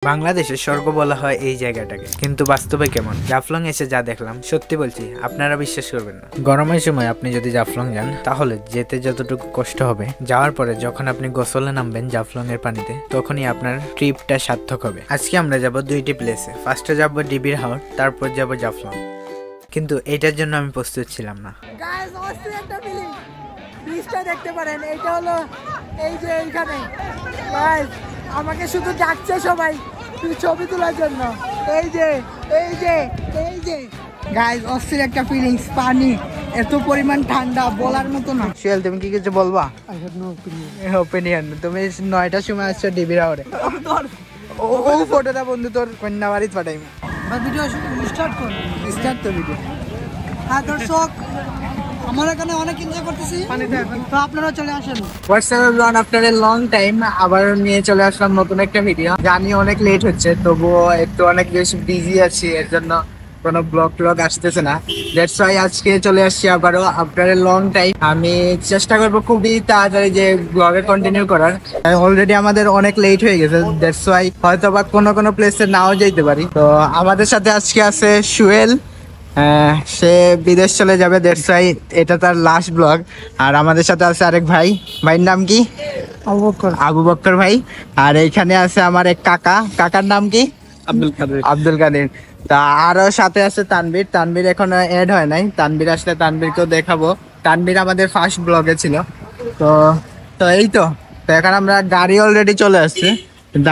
বাংলাদেশের স্বর্গ বলা হয় এই জায়গাটাকে, কিন্তু বাস্তবে কেমন? জাফলং এসে যা দেখলাম সত্যি বলছি আপনারা বিশ্বাস করবেন না। গরমের সময় আপনি যদি জাফলং যান তাহলে যেতে যতটুকু কষ্ট হবে, যাওয়ার পরে যখন আপনি গোসলে নামবেন জাফলং এর পানিতে তখনই আপনার ট্রিপটা সার্থক হবে। আজকে আমরা যাব দুইটি প্লেসে, ফার্স্টে যাব ডিবির হাওর, তারপর যাব জাফলং। কিন্তু এটার জন্য আমি প্রস্তুত ছিলাম না। গাইস অস্থির একটা ফিলিং, ব্রিজটা দেখতে পারেন, এটা হলো এই যে এইখানে। গাইস আমাকে শুধু ডাকছে সবাই ছবি তোলার জন্য। এই যে এই যে এই যে গাইস অস্থির একটা ফিলিংস, পানি এত পরিমাণ ঠান্ডা বলার মতো না। সুয়েল তুমি কি কিছু বলবা? I have no opinion. তুমি 9টার সময় আসছো ডিবির হাওরে। ও ফটোটা বন্ধু তোর কন্যা বাড়িতে পাঠাইম। ভিডিও স্টার্ট কর, স্টার্ট তো ভিডিও। হ্যাঁ দর্শক আমরা এখানে অনেক এনজয় করতেছি, তো আপনারা চলে আসেন। WhatsApp after a long time আবার নিয়ে চলে আসলাম নতুন একটা ভিডিও। জানি অনেক লেট হচ্ছে, তবুও একটু অনেক বেশি বিজি আছি, এর জন্য কোনো ব্লগ আসতেছে না। দ্যাটস ওয়াই আজকে চলে আসছি আবারও আফটার এ লং টাইম। আমি চেষ্টা করবো খুবই তাড়াতাড়ি যে ব্লগে কন্টিনিউ করার। অলরেডি আমাদের অনেক লেট হয়ে গেছে, দ্যাটস ওয়াই হয়তো বা কোনো প্লেসে নাও যেতে পারি। তো আমাদের সাথে আজকে আছে সুয়েল, সে বিদেশ চলে যাবে, দ্যাটস ওয়াই এটা তার লাস্ট ব্লগ। আর আমাদের সাথে আছে আরেক ভাই, ভাইয়ের নাম কি? আবু বক্কর ভাই। আর এইখানে আছে আমার এক কাকার নাম কি? আব্দুল কাদের। তা আরো সাথে আছে তানভীর এখনো এড হয় নাই। তানভীর আসলে তানভীরকেও দেখাবো। তানভীর আমাদের ফার্স্ট ব্লগে ছিল। তো এই তো এখন আমরা গাড়ি অলরেডি চলে আসছে, কিন্তু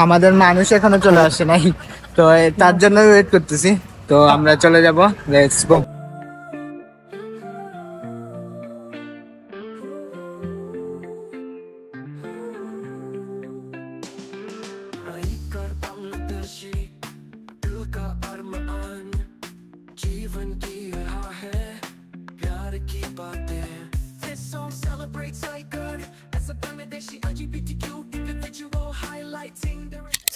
আমাদের মানুষ এখনো চলে আসছে নাই, তো তার জন্য ওয়েট করতেছি। তো আমরা চলে যাব, লেটস গো।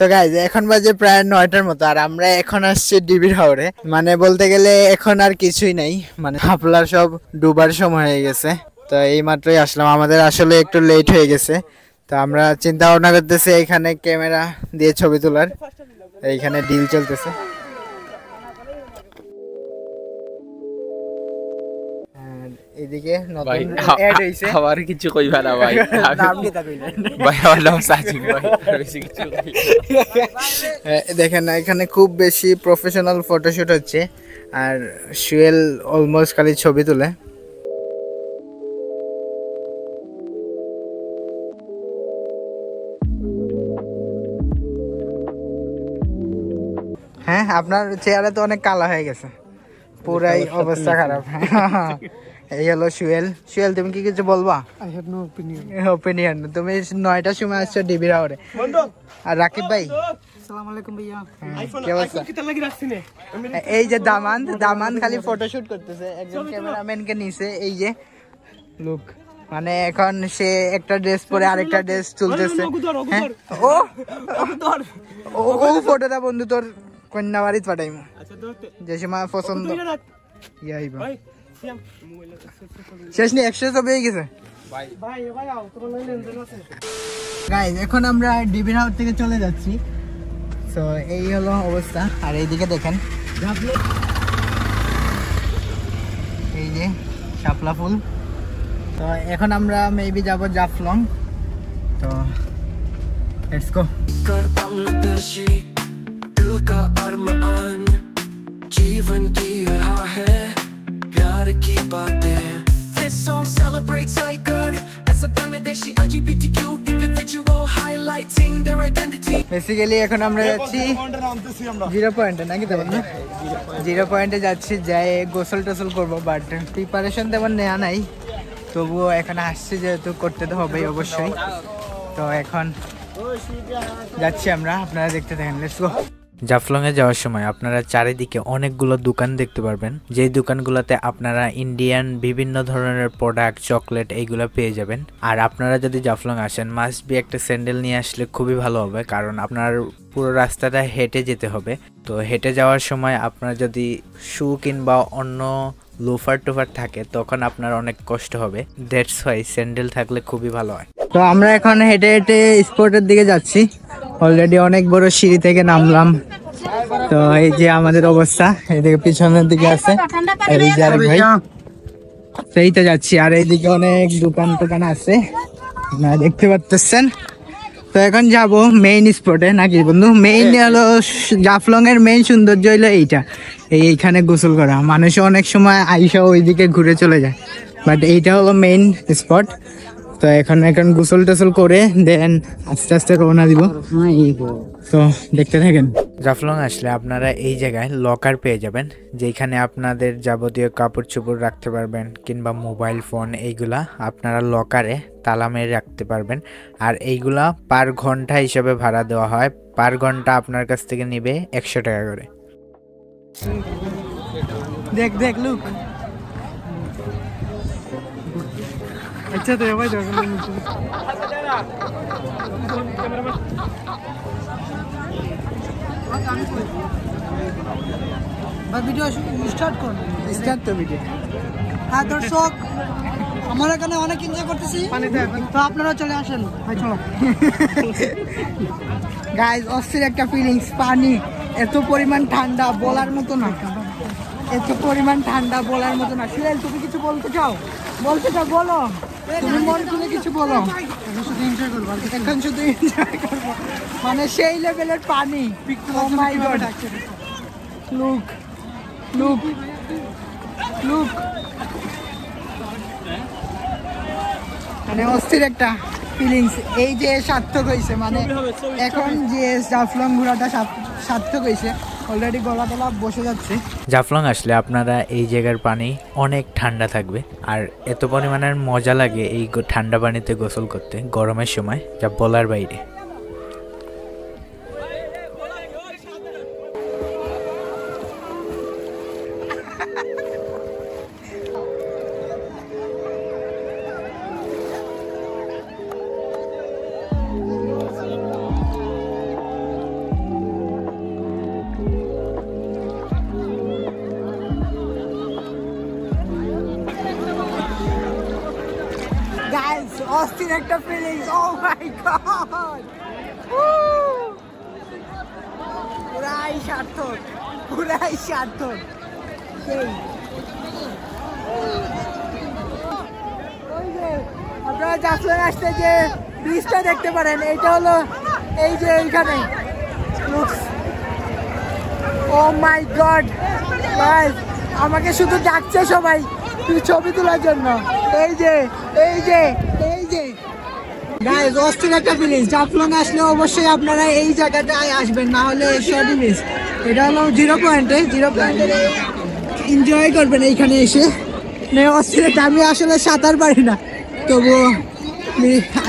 So guys, এখন বাজে প্রায় 9টার মতো, আর আমরা এখন আসছি ডিবির হাওরে। মানে বলতে গেলে এখন আর কিছুই নাই, মানে আপনার সব ডুবার সময় হয়ে গেছে। তো এই মাত্রই আসলাম, আমাদের আসলে একটু লেট হয়ে গেছে। তো আমরা চিন্তা ভাবনা করতেছি এখানে ক্যামেরা দিয়ে ছবি তোলার, এইখানে ডিল চলতেছে। এদিকে নতুন অ্যাড হইছে, আবার কিছু কইবা না ভাই। নাম কি তা কইলেন ভাই? আমার নাম সাজিদ ভাই, আর বেশি কিছু দেখেন এখানে খুব বেশি প্রফেশনাল ফটোশুট হচ্ছে, আর সুয়েল অলমোস্ট খালি ছবি তুলে। হ্যাঁ, আপনার চেহারা তো অনেক কালা হয়ে গেছে, পুরাই অবস্থা খারাপ। এই হলো সুয়েল। তুমি কি কিছু বলবা? I have no opinion. তুমি 9টার সময় আসছো ডিবির হাওরে। আর রাকিব ভাই, আসসালামু আলাইকুম ভাইয়া। কি অবস্থা? এই যে দামান খালি ফটোশুট করতেছে, একজন ক্যামেরাম্যানকে নিছে। এই যে লুক, মানে এখন সে একটা ড্রেস পরে আরেকটা ড্রেস তুলতেছে। ও ফটোটা বন্ধু তোর কন্যা বাড়িতে পাঠাইম, যে সময় পছন্দ। শেষ নেই, একশো ছবি হয়ে গেছে। গাইস এখন আমরা ডিবির হাওর থেকে চলে যাচ্ছি। তো এই হলো অবস্থা। আর এইদিকে দেখেন এই যে শাপলা ফুল। তো এখন আমরা মেবি যাব জাফলং। তো লেটস গো। जीवन की राह है प्यार की बातें, this song celebrates like good as a Bangladeshi LGBTQ individual highlighting their identity. Basically এখন আমরা যাচ্ছি 0 পয়েন্টে, নাকি তেমন না? 0 পয়েন্টে যাচ্ছি, যাই গোসল টোসল করবো, বাট প্রিপারেশন তেমন নেওয়া নাই। তবুও এখানে আসছি যেহেতু করতে তো হবেই অবশ্যই। তো এখন যাচ্ছি আমরা, আপনারা দেখতে থাকেন, লেটস গো। জাফলংয়ে যাওয়ার সময় আপনারা চারিদিকে অনেকগুলো দোকান দেখতে পারবেন, যেই দোকানগুলোতে আপনারা ইন্ডিয়ান বিভিন্ন ধরনের প্রোডাক্ট, চকলেট এইগুলো পেয়ে যাবেন। আর আপনারা যদি জাফলং আসেন মাস্ট বি একটা স্যান্ডেল নিয়ে আসলে খুবই ভালো হবে, কারণ আপনার পুরো রাস্তাটা হেঁটে যেতে হবে। তো হেঁটে যাওয়ার সময় আপনার যদি শু কিংবা অন্য লোফার টোফার থাকে তখন আপনার অনেক কষ্ট হবে, দ্যাটস ওয়াই স্যান্ডেল থাকলে খুবই ভালো হয়। তো আমরা এখন হেঁটে হেঁটে স্পটের দিকে যাচ্ছি। অলরেডি অনেক বড় সিঁড়ি থেকে নামলাম। তো এই যে আমাদের অবস্থা, এইদিকে পিছনের দিকে আছে এই যে আরেক ভাই, সেইটা যাচ্ছি। আর এইদিকে অনেক দোকান টোকান আছে আপনারা দেখতে পাচ্ছেন। তো এখন যাব মেইন স্পটে নাকি বন্ধু? মেইন হলো জাফলং এর মেইন সৌন্দর্য হলো এইখানে গোসল করা। মানুষ অনেক সময় আইসা ওইদিকে ঘুরে চলে যায়, বাট এইটা হলো মেইন স্পট। তো এখন গোসল টোসল করে দেন আস্তে আস্তে রওনা দিব। তো দেখতে থাকেন। জাফলং আসলে আপনারা এই জায়গায় লকার পেয়ে যাবেন, যেখানে আপনাদের যাবতীয় কাপড় চোপড় রাখতে পারবেন কিংবা মোবাইল ফোন, এইগুলা আপনারা লকারে তালা মেরে রাখতে পারবেন। আর এইগুলা পার ঘন্টা হিসাবে ভাড়া দেওয়া হয়। পার ঘন্টা আপনার কাছ থেকে নেবে 100 টাকা করে। দেখ দেখ লুক। আচ্ছা তো ভাই ভিডিও স্টার্ট কর। স্টার্ট তো ভিডিও। হ্যাঁ দর্শক, আমরা এখানে অনেক এনজয় করতেছি, তো আপনারা চলে আসেন ভাই, চলো। গাইস অস্থির একটা ফিলিংস, পানি এত পরিমাণ ঠান্ডা বলার মতো না, এত পরিমাণ ঠান্ডা বলার মতো না। সুহেল তুমি কিছু বলতে চাও? বলো, তুমি মন খুলে কিছু বলো। এখন শুধু এনজয় করবো, মানে সেই লেভেলের পানি। ও মাই গড, লুক লুক লুক, মানে অস্থির একটা ফিলিংস। এই যে সার্থক হয়েছে, মানে এখন যে জাফলং ঘোরাটা সার্থক হয়েছে। অলরেডি গলা টলা বসে যাচ্ছে। জাফলং আসলে আপনারা এই জায়গার পানি অনেক ঠান্ডা থাকবে, আর এত পরিমাণের মজা লাগে এই ঠান্ডা পানিতে গোসল করতে গরমের সময়, যা বলার বাইরে। গাইস অস্থির একটা ফিলিংস, ও মাই গড, পুরাই সার্থক, পুরাই সার্থক। আপনারা জাফলং আসতে যে ব্রিজটা দেখতে পারেন, এইটা হলো এই যে এইখানে। ও মাই গড গাইস, আমাকে শুধু ডাকছে সবাই ছবি তোলার জন্য। এই যে এই যে এই যে গাইস অস্থির একটা ফিলিংস। জাফলং আসলে অবশ্যই আপনারা এই জায়গাটায় আসবেন, না হলে শর্ট মিস। এটা হলো জিরো পয়েন্টে এনজয় করবেন এইখানে এসে। অস্থির একটা, আমি আসলে সাঁতার পারি না, তবুও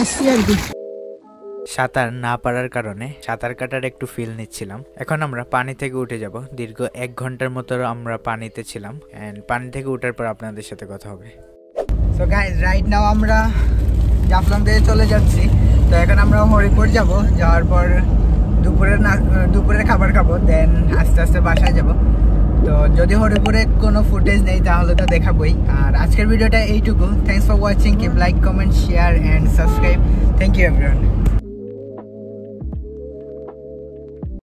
আসছি আর কি। সাঁতার না পারার কারণে সাঁতার কাটার একটু ফিল নিচ্ছিলাম। এখন আমরা পানি থেকে উঠে যাব। দীর্ঘ 1 ঘন্টার মতো আমরা পানিতে ছিলাম, এন্ড পানি থেকে উঠার পর আপনাদের সাথে কথা হবে। সো গাইস রাইট নাও আমরা জাফলং থেকে চলে যাচ্ছি। তো এখন আমরা হরিপুর যাব, যাওয়ার পর দুপুরের খাবার খাবো, দেন আস্তে আস্তে বাসায় যাব। তো যদি হরিপুরে কোনো ফুটেজ নেই তাহলে তো দেখাবোই। আর আজকের ভিডিওটা এইটুকু। Thanks for watching, keep like, comment, share and subscribe. Thank you everyone.